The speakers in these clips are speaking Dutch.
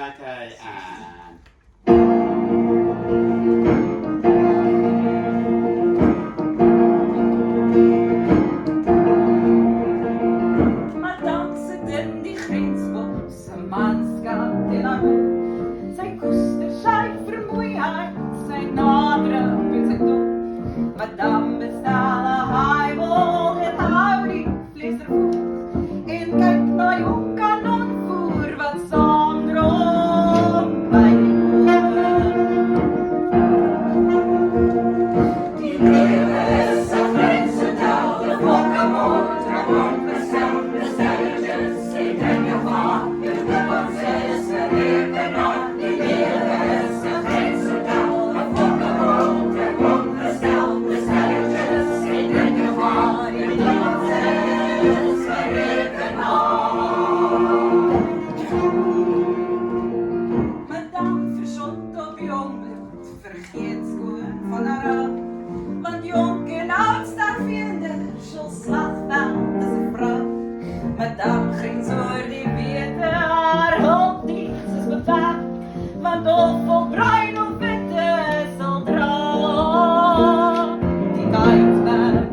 Oké, en... Madame zit in die grensbos, een manskap in haar hoek. Zij koester, zij vermoeidheid, zij nadruk in zijn kop. Madame bestellen, hij wil het houding, vlees er vroeg. En kijk naar jouw kanonvoer, wat zandrom bij die boer. Die leeuwen is een grenzendaal, de bokkenmoord, de bokkensteld, de stelletjes, ik denk je van, je bokkenses, de rekenaar. Die leeuwen is een grenzendaal, de bokkenmoord, de bokkensteld, de stelletjes, ik denk je van, je bokkenses, de rekenaar. Madame verzot op jong bloed, vergeet schoen van haar af. Want jong en oud staan vrienden, zo'n slagveld is een vrouw. Madame geen zorg, die weten haar hulpdienst is bepaald. Want of vol bruin of witte zal trouw, die kijkt weg.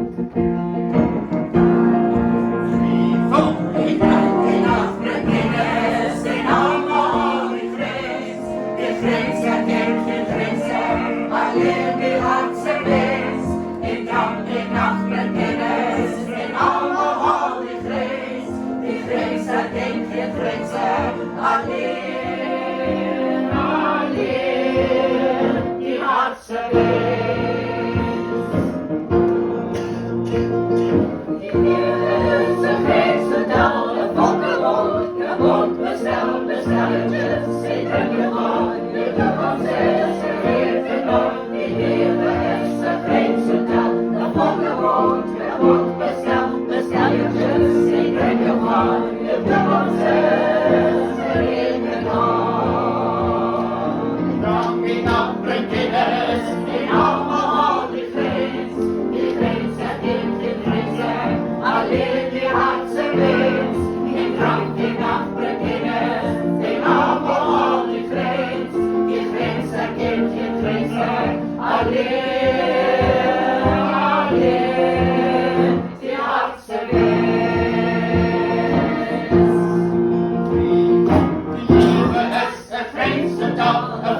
Ik kijk in achter kennis, in allemaal die grens. Die grens herkent geen grenzen, alleen die hartse mens. Ik kijk in achter kennis, in allemaal die grens. Die grens herkent geen grenzen, alleen, alleen die hartse mens. Die nieuwe grenzendaal, de bokkenmoord, de bokkensteld, de stelletjes, ik denk je van, je bokkenses, de rekenaar. Die nieuwe grenzendaal, de bokkenmoord, de bokkensteld, de stelletjes, ik denk je van, je bokkenses, de rekenaar. Dan in andere kennis, in allemaal die grens. Die grens herkent geen grenzen, alleen die hartse mens. In drank, in andere kennis, in allemaal die grens. Die grens herkent geen grenzen, alleen, alleen die hartse mens. Die lieve is een grenzendaal, een